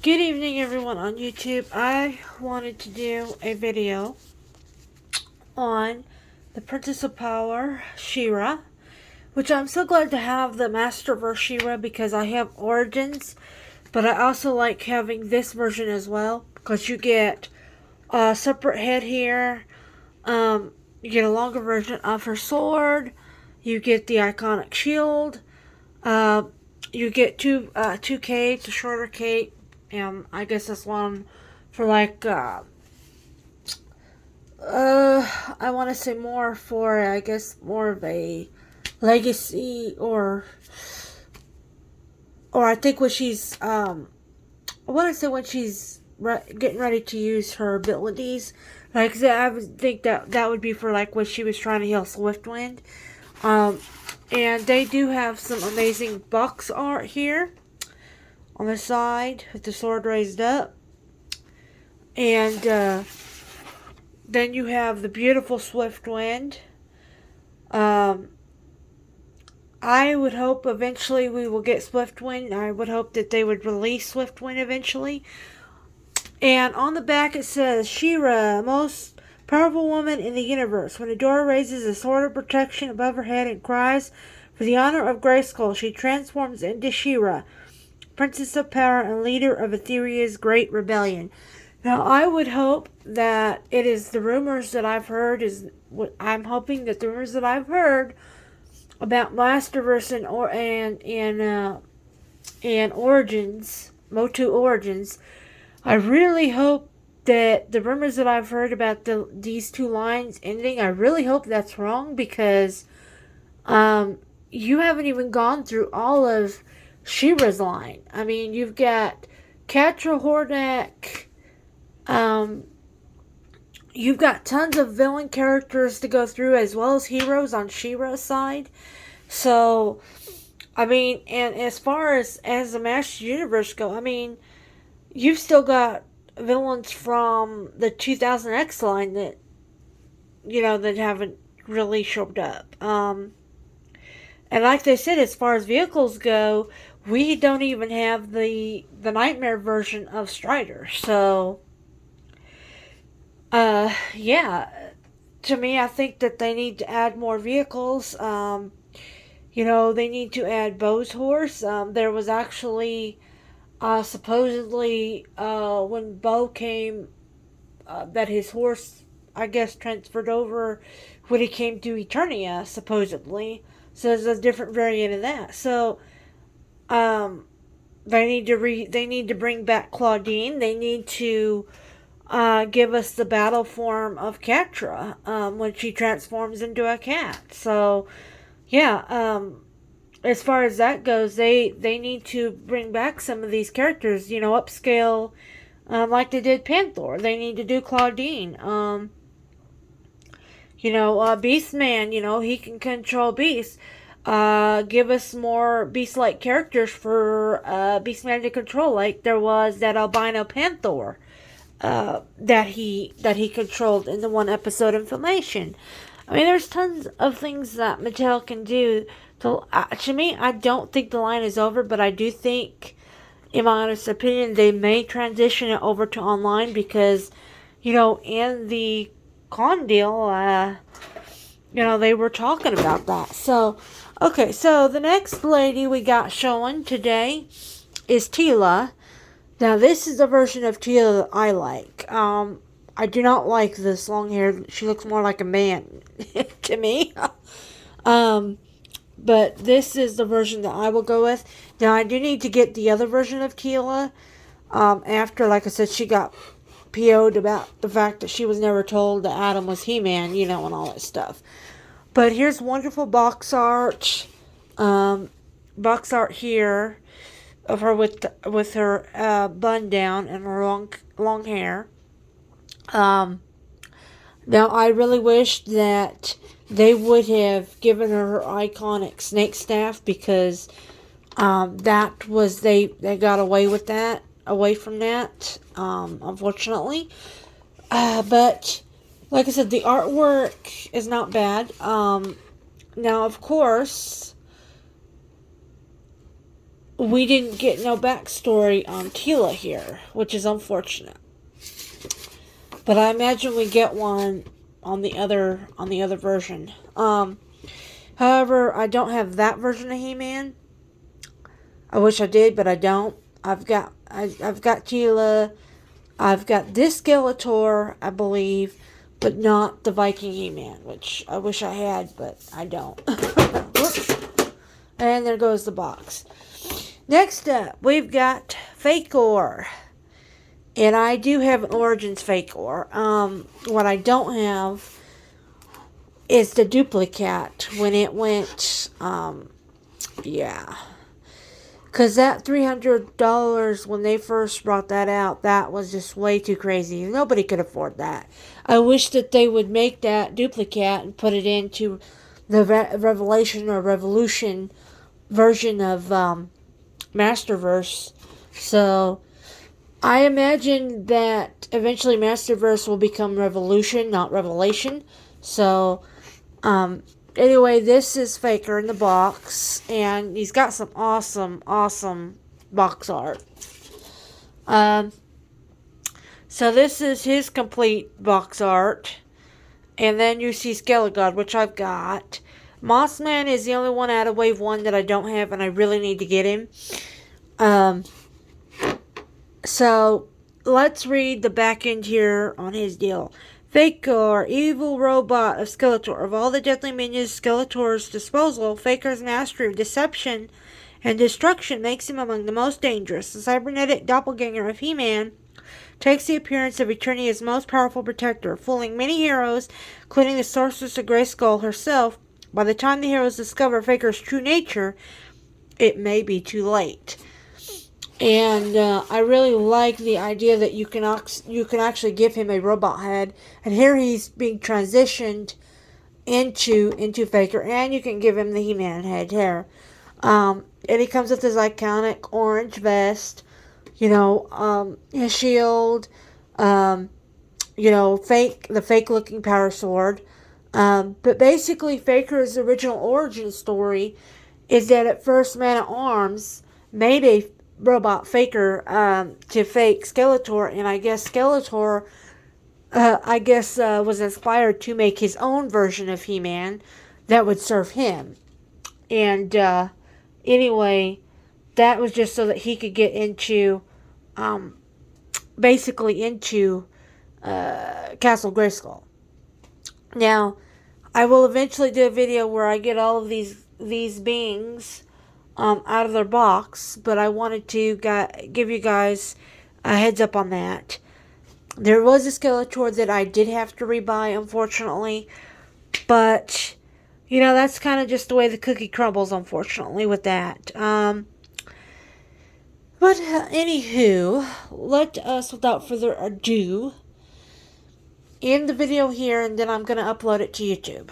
Good evening, everyone on YouTube. I wanted to do a video on the Princess of Power, She-Ra, which I'm so glad to have the Masterverse She-Ra because I have Origins, but I also like having this version as well because you get a separate head here, you get a longer version of her sword, you get the iconic shield, uh, you get two capes, a shorter cape. I guess this one for like I want to say more for I guess more of a legacy or I think when she's I want to say when she's getting ready to use her abilities. Like I would think that would be for like when she was trying to heal Swiftwind. Um, and they do have some amazing box art here on the side with the sword raised up. And then you have the beautiful Swiftwind. I would hope eventually we will get Swiftwind. I would hope that they would release Swiftwind eventually. And on the back it says, She-Ra, most powerful woman in the universe. When Adora raises a sword of protection above her head and cries for the honor of Grayskull, she transforms into She-Ra, Princess of Power and leader of Etheria's Great Rebellion. Now, I would hope that it is the rumors that I've heard I'm hoping that the rumors that I've heard about Masterverse and Origins, Motu Origins. I really hope that the rumors that I've heard about these two lines ending, I really hope that's wrong because you haven't even gone through all of She-Ra's line. I mean, you've got Catra Hordak. You've got tons of villain characters to go through as well as heroes on She-Ra's side. So, I mean, and as far as the Master Universe go, I mean, you've still got villains from the 2000X line that, that haven't really showed up. And like they said, as far as vehicles go, we don't even have the Nightmare version of Strider. So, yeah, to me, I think that they need to add more vehicles. They need to add Bo's horse. There was actually, supposedly, when Bo came, that his horse, I guess, transferred over when he came to Eternia, supposedly. So there's a different variant of that. So, they need to bring back Claudine. They need to give us the battle form of Catra when she transforms into a cat. So, yeah, as far as that goes, they need to bring back some of these characters, upscale, like they did Panther. They need to do Claudine. Beastman, he can control beasts. Give us more beast-like characters for Beastman to control, like there was that albino Panther that he controlled in the one episode of Filmation. I mean, there's tons of things that Mattel can do. To me, I don't think the line is over, but I do think, in my honest opinion, they may transition it over to online because, in the con deal, they were talking about that. So, okay, so the next lady we got showing today is Teela. Now, this is the version of Teela that I like. I do not like this long hair. She looks more like a man to me. But this is the version that I will go with. Now, I do need to get the other version of Teela. After, like I said, she got PO'd about the fact that she was never told that Adam was He-Man, and all that stuff. But here's wonderful box art. Box art here of her with her bun down and her long hair. Now I really wish that they would have given her iconic snake staff because that was they got away from that, unfortunately. But like I said, the artwork is not bad. Now, of course, we didn't get no backstory on Teela here, which is unfortunate. But I imagine we get one on the other version. However, I don't have that version of He-Man. I wish I did, but I don't. I've got Teela. I've got this Skeletor, I believe, but not the Viking He-Man, which I wish I had, but I don't. Whoops. And there goes the box. Next up, we've got Fakor. And I do have an Origins Fakor. What I don't have is the duplicate when it went, yeah. Because that $300 when they first brought that out, that was just way too crazy. Nobody could afford that. I wish that they would make that duplicate and put it into the Revelation or Revolution version of Masterverse. So I imagine that eventually Masterverse will become Revolution, not Revelation. So, anyway, this is Faker in the box, and he's got some awesome, awesome box art. So this is his complete box art, and then you see Skelegod, which I've got. Mossman is the only one out of Wave 1 that I don't have, and I really need to get him. So, let's read the back end here on his deal. Fakor, evil robot of Skeletor. Of all the deadly minions at Skeletor's disposal, Fakor's mastery of deception and destruction makes him among the most dangerous. The cybernetic doppelganger of He-Man takes the appearance of Eternia's most powerful protector, fooling many heroes, including the Sorceress of Grayskull herself. By the time the heroes discover Fakor's true nature, it may be too late. And I really like the idea that you can actually give him a robot head, and here he's being transitioned into Faker, and you can give him the He-Man head here. And he comes with his iconic orange vest, his shield, the fake looking power sword. But basically, Faker's original origin story is that at first Man-at-Arms made a robot Faker to fake Skeletor, and I guess Skeletor was inspired to make his own version of He-Man that would serve him. And anyway, that was just so that he could get into basically into Castle Grayskull. Now, I will eventually do a video where I get all of these beings out of their box, but I wanted to give you guys a heads up on that. There was a Skeletor that I did have to rebuy, unfortunately, but that's kind of just the way the cookie crumbles, unfortunately, with that. But anywho, let us, without further ado, end the video here, and then I'm going to upload it to YouTube.